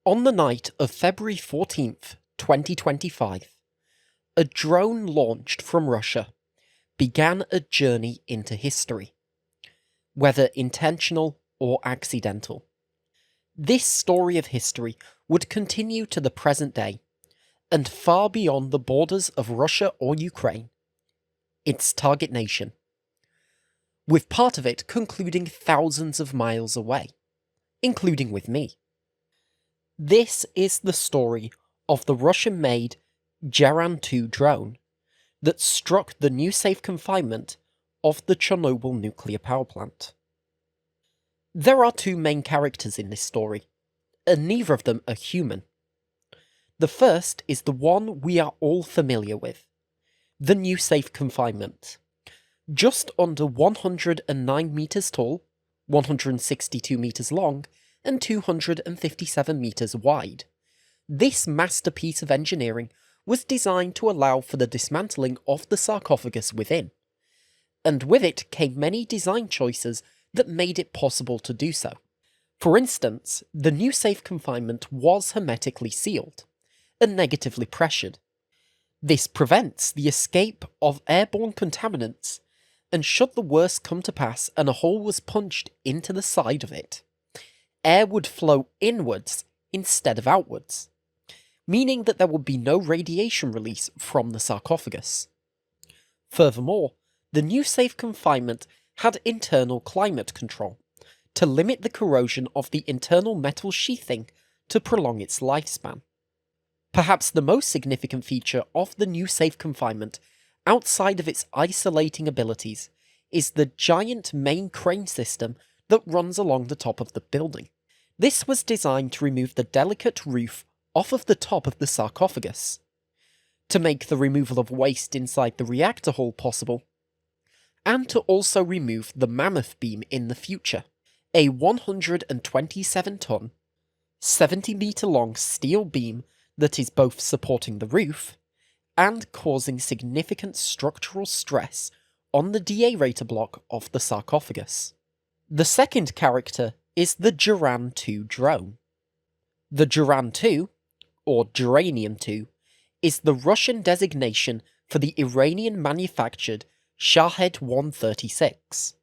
On the night of February 14th, 2025, a drone launched from Russia began a journey into history, whether intentional or accidental. This story of history would continue to the present day, and far beyond the borders of Russia or Ukraine, its target nation, with part of it concluding thousands of miles away, including with me. This is the story of the Russian-made Geran-2 drone that struck the new safe confinement of the Chernobyl nuclear power plant. There are two main characters in this story, and neither of them are human. The first is the one we are all familiar with, the new safe confinement. Just under 109 meters tall, 162 meters long, and 257 meters wide. This masterpiece of engineering was designed to allow for the dismantling of the sarcophagus within, and with it came many design choices that made it possible to do so. For instance, the new safe confinement was hermetically sealed and negatively pressured. This prevents the escape of airborne contaminants, and should the worst come to pass and a hole was punched into the side of it, air would flow inwards instead of outwards, meaning that there would be no radiation release from the sarcophagus. Furthermore, the new safe confinement had internal climate control to limit the corrosion of the internal metal sheathing to prolong its lifespan. Perhaps the most significant feature of the new safe confinement, outside of its isolating abilities, is the giant main crane system that runs along the top of the building. This was designed to remove the delicate roof off of the top of the sarcophagus, to make the removal of waste inside the reactor hull possible, and to also remove the mammoth beam in the future, a 127-ton, 70-meter-long steel beam that is both supporting the roof and causing significant structural stress on the deaerator block of the sarcophagus. The second character is the Geran-2 drone. The Geran-2, or Geranium-2, is the Russian designation for the Iranian-manufactured Shahed-136.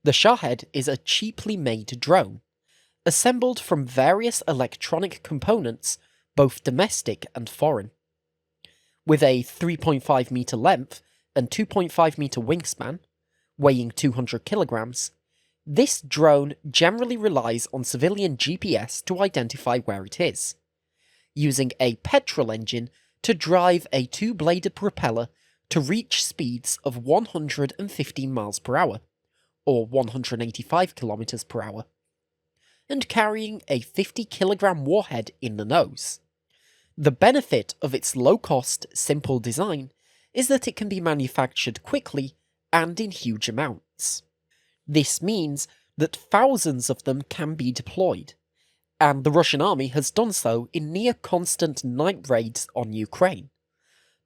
The Shahed is a cheaply made drone, assembled from various electronic components, both domestic and foreign. With a 3.5 meter length and 2.5 meter wingspan, weighing 200 kilograms, this drone generally relies on civilian GPS to identify where it is, using a petrol engine to drive a two-bladed propeller to reach speeds of 115 miles per hour, or 185 kilometers per hour, and carrying a 50-kilogram warhead in the nose. The benefit of its low-cost, simple design is that it can be manufactured quickly and in huge amounts. This means that thousands of them can be deployed, and the Russian army has done so in near-constant night raids on Ukraine,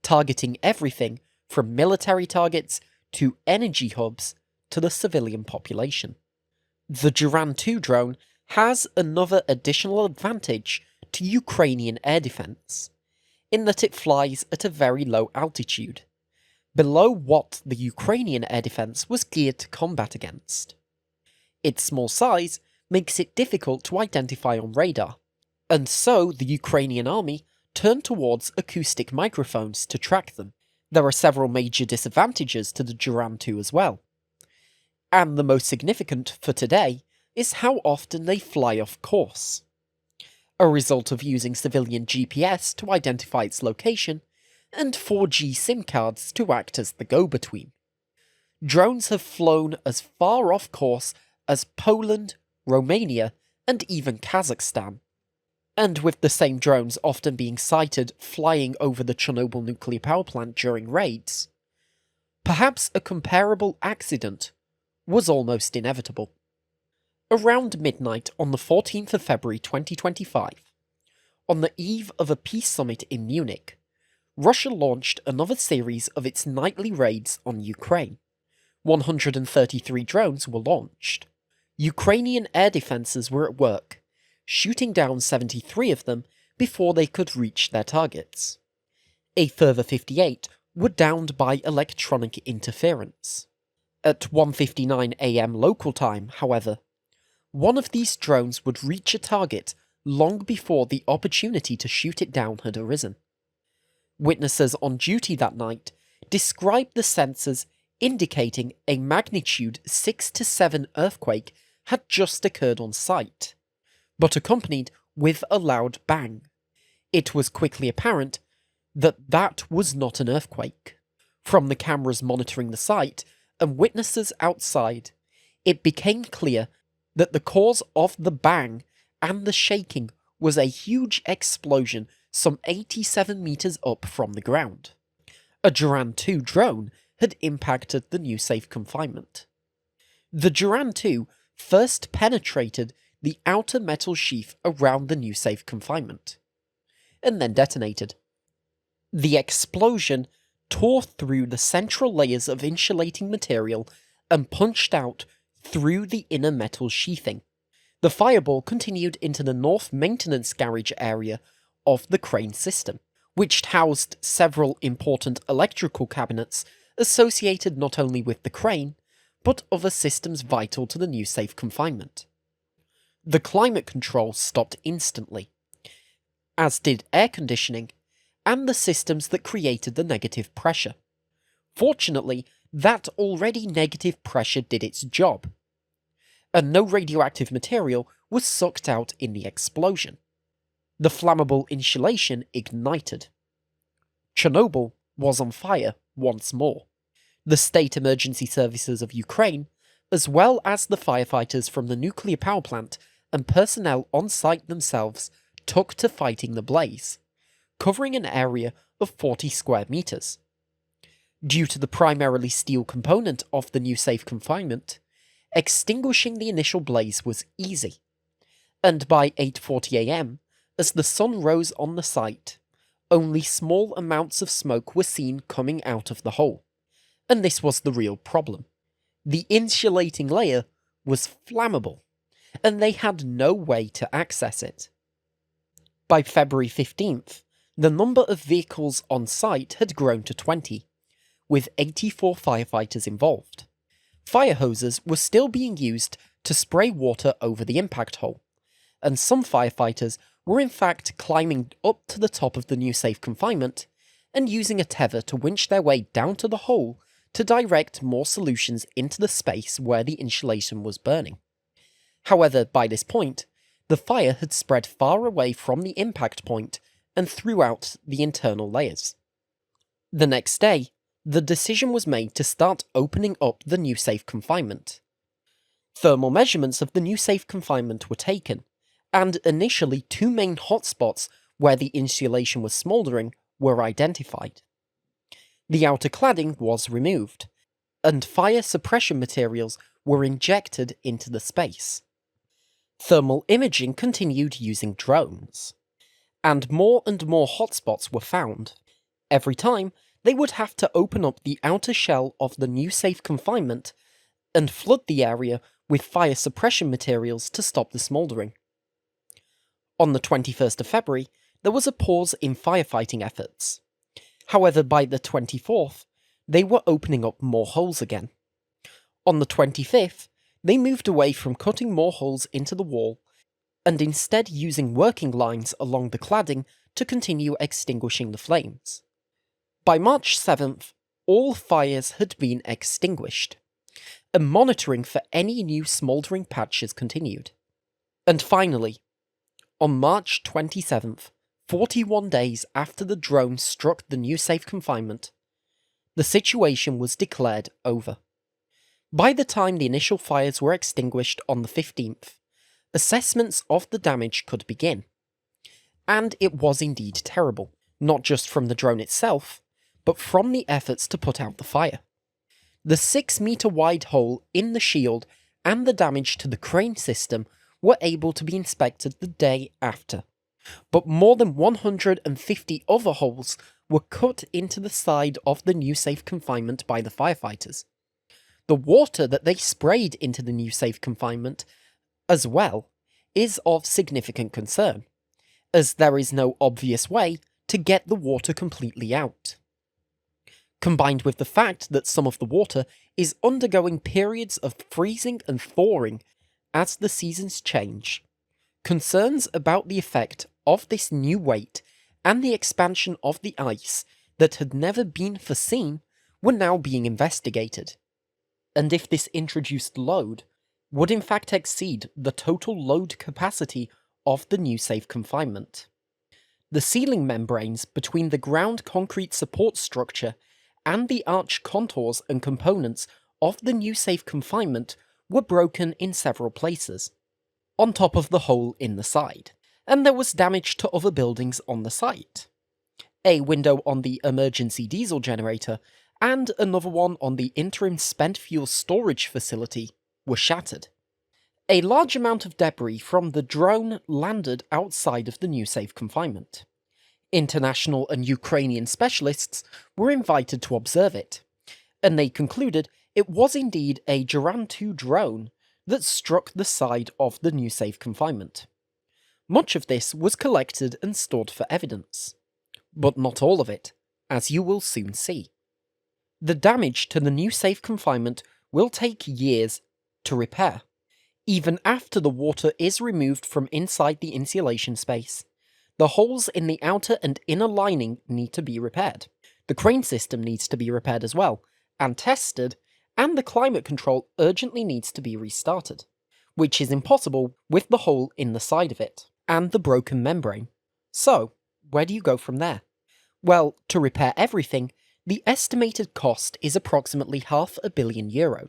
targeting everything from military targets to energy hubs to the civilian population. The Geran-2 drone has another additional advantage to Ukrainian air defense, in that it flies at a very low altitude, below what the Ukrainian air defense was geared to combat against. Its small size makes it difficult to identify on radar, and so the Ukrainian army turned towards acoustic microphones to track them. There are several major disadvantages to the Geran-2 as well, and the most significant for today is how often they fly off course, a result of using civilian GPS to identify its location and 4G SIM cards to act as the go-between. Drones have flown as far off course as Poland, Romania, and even Kazakhstan, and with the same drones often being sighted flying over the Chernobyl nuclear power plant during raids, perhaps a comparable accident was almost inevitable. Around midnight on the 14th of February 2025, on the eve of a peace summit in Munich, Russia launched another series of its nightly raids on Ukraine. 133 drones were launched. Ukrainian air defences were at work, shooting down 73 of them before they could reach their targets. A further 58 were downed by electronic interference. At 1:59 AM local time, however, one of these drones would reach a target long before the opportunity to shoot it down had arisen. Witnesses on duty that night described the sensors indicating a magnitude 6 to 7 earthquake had just occurred on site, but accompanied with a loud bang. It was quickly apparent that that was not an earthquake. From the cameras monitoring the site and witnesses outside, it became clear that the cause of the bang and the shaking was a huge explosion some 87 meters up from the ground. A Geran-2 drone had impacted the new Safe Confinement. The Geran-2 first penetrated the outer metal sheath around the new Safe Confinement, and then detonated. The explosion tore through the central layers of insulating material and punched out through the inner metal sheathing. The fireball continued into the north maintenance garage area of the crane system, which housed several important electrical cabinets associated not only with the crane, but other systems vital to the new Safe Confinement. The climate control stopped instantly, as did air conditioning and the systems that created the negative pressure. Fortunately, that already negative pressure did its job, and no radioactive material was sucked out in the explosion. The flammable insulation ignited. Chernobyl was on fire once more. The state emergency services of Ukraine, as well as the firefighters from the nuclear power plant and personnel on site themselves, took to fighting the blaze, covering an area of 40 square meters. Due to the primarily steel component of the new Safe Confinement, extinguishing the initial blaze was easy, and by 8:40 AM, as the sun rose on the site, only small amounts of smoke were seen coming out of the hole, and this was the real problem. The insulating layer was flammable, and they had no way to access it. By February 15th, the number of vehicles on site had grown to 20, with 84 firefighters involved. Fire hoses were still being used to spray water over the impact hole, and some firefighters were in fact climbing up to the top of the new Safe Confinement and using a tether to winch their way down to the hole to direct more solutions into the space where the insulation was burning. However, by this point, the fire had spread far away from the impact point and throughout the internal layers. The next day, the decision was made to start opening up the new Safe Confinement. Thermal measurements of the new Safe Confinement were taken, and initially 2 main hotspots where the insulation was smouldering were identified. The outer cladding was removed, and fire suppression materials were injected into the space. Thermal imaging continued using drones, and more hotspots were found. Every time, they would have to open up the outer shell of the new Safe Confinement and flood the area with fire suppression materials to stop the smouldering. On the 21st of February, there was a pause in firefighting efforts. However, by the 24th, they were opening up more holes again. On the 25th, they moved away from cutting more holes into the wall and instead using working lines along the cladding to continue extinguishing the flames. By March 7th, all fires had been extinguished, and monitoring for any new smouldering patches continued. And finally, on March 27th, 41 days after the drone struck the new Safe Confinement, the situation was declared over. By the time the initial fires were extinguished on the 15th, assessments of the damage could begin. And it was indeed terrible, not just from the drone itself, but from the efforts to put out the fire. The 6-meter wide hole in the shield and the damage to the crane system were able to be inspected the day after, but more than 150 other holes were cut into the side of the new Safe Confinement by the firefighters. The water that they sprayed into the new Safe Confinement, as well, is of significant concern, as there is no obvious way to get the water completely out. Combined with the fact that some of the water is undergoing periods of freezing and thawing as the seasons change, concerns about the effect of this new weight and the expansion of the ice that had never been foreseen were now being investigated. And if this introduced load would in fact exceed the total load capacity of the new safe confinement. The sealing membranes between the ground concrete support structure and the arch contours and components of the new safe confinement were broken in several places, on top of the hole in the side, and there was damage to other buildings on the site. A window on the emergency diesel generator and another one on the interim spent fuel storage facility were shattered. A large amount of debris from the drone landed outside of the new safe confinement. International and Ukrainian specialists were invited to observe it, and they concluded it was indeed a Geran-2 drone that struck the side of the new safe confinement. Much of this was collected and stored for evidence, but not all of it, as you will soon see. The damage to the new safe confinement will take years to repair, even after the water is removed from inside the insulation space. The holes in the outer and inner lining need to be repaired. The crane system needs to be repaired as well, and tested, and the climate control urgently needs to be restarted, which is impossible with the hole in the side of it, and the broken membrane. So, where do you go from there? Well, to repair everything, the estimated cost is approximately €500 million.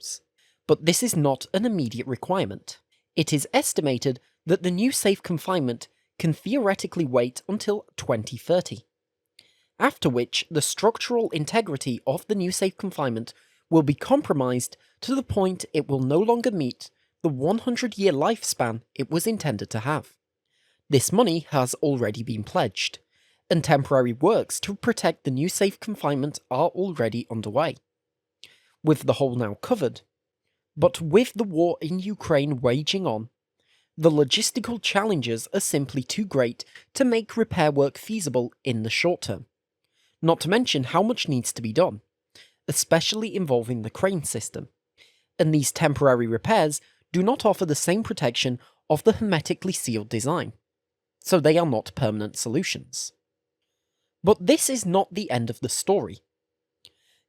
But this is not an immediate requirement. It is estimated that the new safe confinement can theoretically wait until 2030, after which the structural integrity of the new safe confinement will be compromised to the point it will no longer meet the 100-year lifespan it was intended to have. This money has already been pledged, and temporary works to protect the new safe confinement are already underway. With the hole now covered, but with the war in Ukraine waging on, the logistical challenges are simply too great to make repair work feasible in the short term. Not to mention how much needs to be done, especially involving the crane system, and these temporary repairs do not offer the same protection of the hermetically sealed design, so they are not permanent solutions. But this is not the end of the story.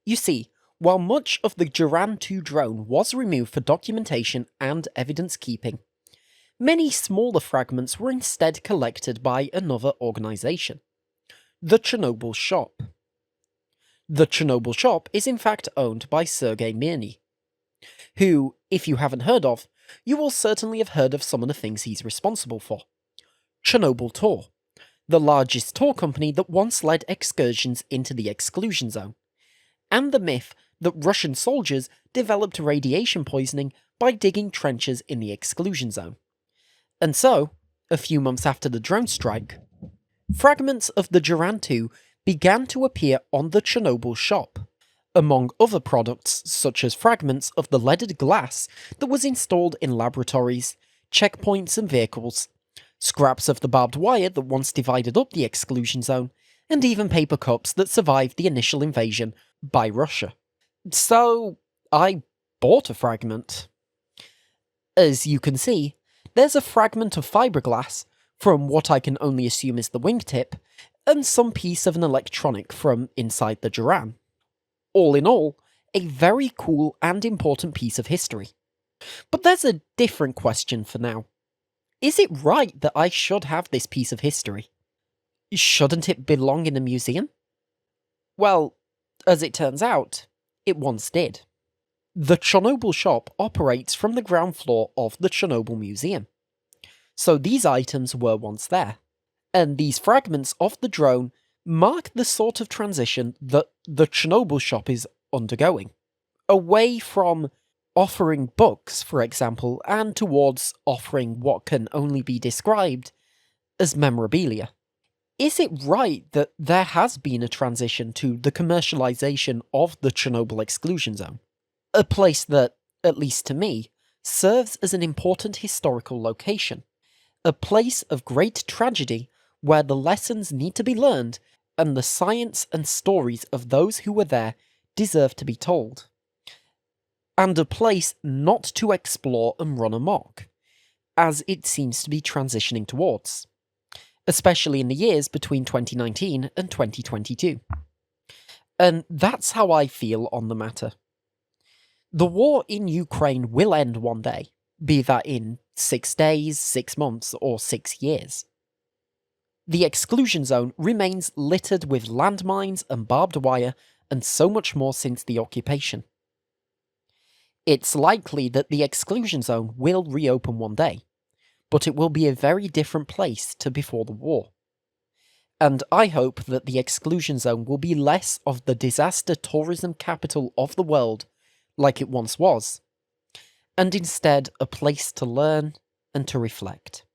You see, while much of the Geran-2 drone was removed for documentation and evidence keeping, many smaller fragments were instead collected by another organisation, the Chernobyl Shop. The Chernobyl Shop is in fact owned by Sergei Mirny, who, if you haven't heard of, you will certainly have heard of some of the things he's responsible for. Chernobyl Tour, the largest tour company that once led excursions into the exclusion zone, and the myth that Russian soldiers developed radiation poisoning by digging trenches in the exclusion zone. And so, a few months after the drone strike, fragments of the Geran-2 began to appear on the Chernobyl Shop, among other products such as fragments of the leaded glass that was installed in laboratories, checkpoints and vehicles, scraps of the barbed wire that once divided up the exclusion zone, and even paper cups that survived the initial invasion by Russia. So, I bought a fragment. As you can see, there's a fragment of fiberglass, from what I can only assume is the wingtip, and some piece of an electronic from inside the Geran. All in all, a very cool and important piece of history. But there's a different question for now. Is it right that I should have this piece of history? Shouldn't it belong in a museum? Well, as it turns out, it once did. The Chernobyl Shop operates from the ground floor of the Chernobyl Museum. So these items were once there, and these fragments of the drone mark the sort of transition that the Chernobyl Shop is undergoing, away from offering books, for example, and towards offering what can only be described as memorabilia. Is it right that there has been a transition to the commercialization of the Chernobyl exclusion zone? A place that, at least to me, serves as an important historical location, A place of great tragedy where the lessons need to be learned and the science and stories of those who were there deserve to be told. And a place not to explore and run amok, as it seems to be transitioning towards, especially in the years between 2019 and 2022. And that's how I feel on the matter. The war in Ukraine will end one day, be that in 6 days, 6 months, or 6 years. The exclusion zone remains littered with landmines and barbed wire and so much more since the occupation. It's likely that the exclusion zone will reopen one day, but it will be a very different place to before the war. And I hope that the exclusion zone will be less of the disaster tourism capital of the world, like it once was, and instead a place to learn and to reflect.